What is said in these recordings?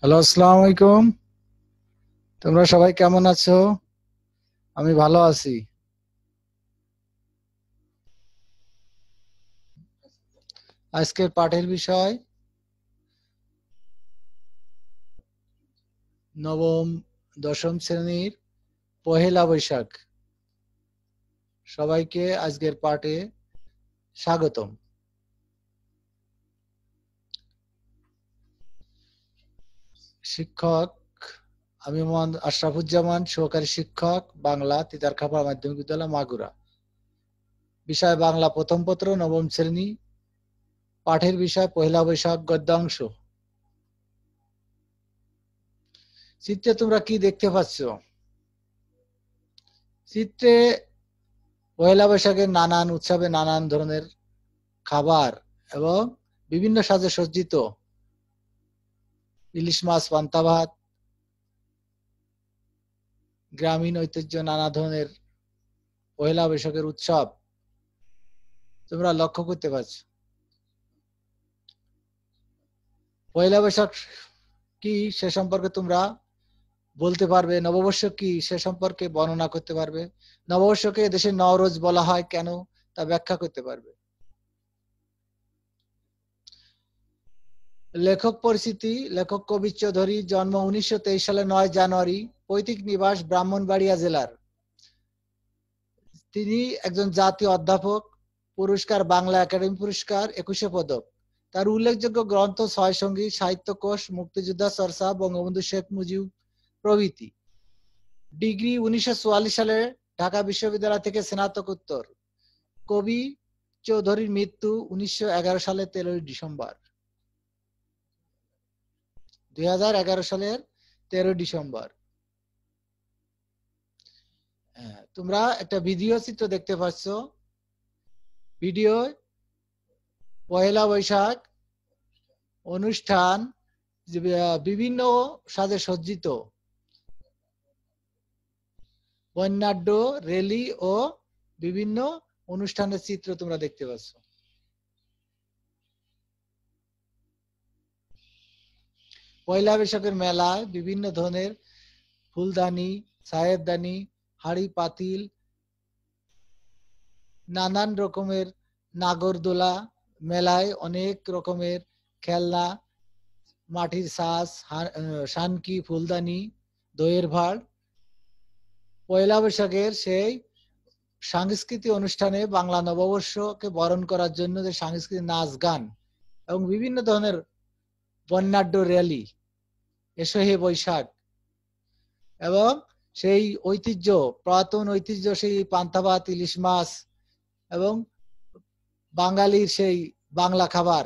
Hello, আসসালামু আলাইকুম। তোমরা সবাই কেমন আছো? আমি ভালো আছি। আজকের পাঠের বিষয় নবম দশম শ্রেণীর পহেলা বৈশাখ। সবাইকে আজকের পাঠে স্বাগতম। শিক্ষক আমি মোহাম্মদ আশরাফুজ্জামান, সহকারী শিক্ষক, বাংলা, তিতারখাপাড়া মাধ্যমিক বিদ্যালয়, মাগুরা। বিষয় বাংলা প্রথম পত্র, নবম শ্রেণী। পাঠের বিষয় পহেলা বৈশাখ গদ্যাংশ। চিত্রে তোমরা কি দেখতে পাচ্ছ? চিত্রে পহেলা বৈশাখের নানান উৎসবে নানান ধরনের খাবার এবং বিভিন্ন সাজে সজ্জিত ইলিশ মাছ, পান্তা ভাত, গ্রামীণ ঐতিহ্য, নানা ধরনের পহেলা বৈশাখের উৎসব তোমরা লক্ষ্য করতে পারছো। পয়লা বৈশাখ কি সে সম্পর্কে তোমরা বলতে পারবে? নববর্ষ কি সে সম্পর্কে বর্ণনা করতে পারবে? নববর্ষকে দেশের নওরোজ বলা হয় কেন তা ব্যাখ্যা করতে পারবে? লেখক পরিচিতি: লেখক কবি চৌধুরী, জন্ম 1923 সালে 9 জানুয়ারি, পৈতৃক নিবাস ব্রাহ্মণবাড়িয়া জেলার। তিনি একজন জাতীয় অধ্যাপক, পুরস্কার বাংলা একাডেমি পুরস্কার 21 পদক। তার উল্লেখযোগ্য গ্রন্থ ছয় সঙ্গী, সাহিত্য কোষ, মুক্তিযোদ্ধা চর্চা, বঙ্গবন্ধু শেখ মুজিব প্রভৃতি। ডিগ্রি 1944 সালে ঢাকা বিশ্ববিদ্যালয় থেকে স্নাতকোত্তর। কবি চৌধুরীর মৃত্যু 1911 সালে 13 ডিসেম্বর। 2011 সালের 13 ডিসেম্বর। তোমরা একটা ভিডিও চিত্র দেখতে পাচ্ছ। ভিডিও পহেলা বৈশাখ অনুষ্ঠান, বিভিন্ন সাজে সজ্জিত বর্ণাঢ্য র্যালি ও বিভিন্ন অনুষ্ঠানের চিত্র তোমরা দেখতে পাচ্ছ। পয়লা বৈশাখের মেলায় বিভিন্ন ধরনের ফুলদানি, চায়ের দানি, হাড়ি পাতিল, নানান রকমের নাগরদোলা, মেলায় অনেক রকমের খেলনা, মাটির ছাঁচ, শানকি, ফুলদানি, দইয়ের ভাঁড়। পয়লা বৈশাখের সেই সাংস্কৃতিক অনুষ্ঠানে বাংলা নববর্ষকে বরণ করার জন্য যে সাংস্কৃতিক নাচ গান এবং বিভিন্ন ধরনের বর্ণাঢ্য র্যালি, এসো হে বৈশাখ, এবং সেই ঐতিহ্য, পুরাতন ঐতিহ্য, সেই পান্তা ভাত, ইলিশ মাছ এবং বাঙালির সেই বাংলা খাবার,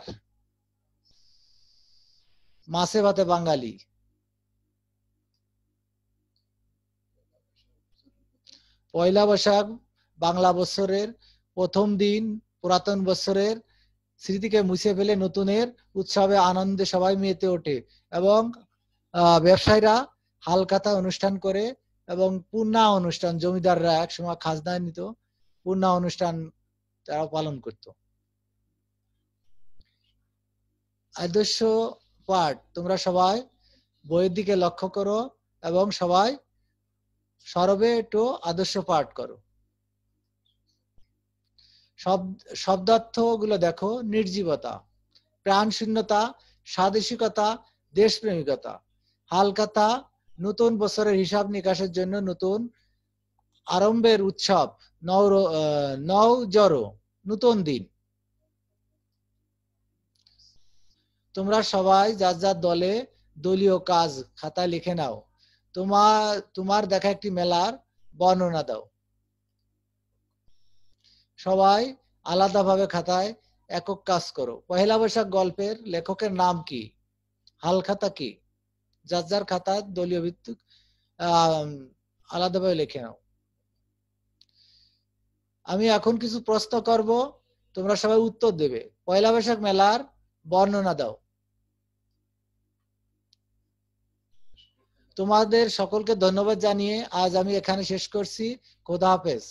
মাছে ভাতে বাঙালি। পয়লা বৈশাখ বাংলা বছরের প্রথম দিন, পুরাতন বছরের স্মৃতিকে মুছে ফেলে নতুনের উৎসবে আনন্দে সবাই মেতে ওঠে এবং ব্যবসায়ীরা হালখাতা অনুষ্ঠান করে এবং পূর্ণা অনুষ্ঠান, জমিদাররা একসময় খাজনা নিত, পূর্ণা অনুষ্ঠান তারা পালন করত। আদর্শ পাঠ তোমরা সবাই বইয়ের দিকে লক্ষ্য করো এবং সবাই সরবে একটু আদর্শ পাঠ করো। শব্দার্থ গুলো দেখো: নির্জীবতা, প্রাণ শূন্যতা, স্বাদেশিকতা, দেশপ্রেমিকতা। হালখাতা নতুন বছরের হিসাব নিকাশের জন্য নতুন আরম্ভের উৎসব, নওজরো, নতুন দিন। তোমরা সবাই যার যার দলে দলীয় কাজ খাতায় লিখে নাও। তোমার দেখা একটি মেলার বর্ণনা দাও। সবাই আলাদাভাবে খাতায় একক কাজ করো। পহেলা বৈশাখ গল্পের লেখকের নাম কি? হালখাতা কি? যার যার খাতা দলীয় ভিত্তিক আলাদাভাবে লিখে নাও। আমি এখন কিছু প্রশ্ন করব, তোমরা সবাই উত্তর দেবে। পয়লা বৈশাখ মেলার বর্ণনা দাও। তোমাদের সকলকে ধন্যবাদ জানিয়ে আজ আমি এখানে শেষ করছি। খোদা হাফেজ।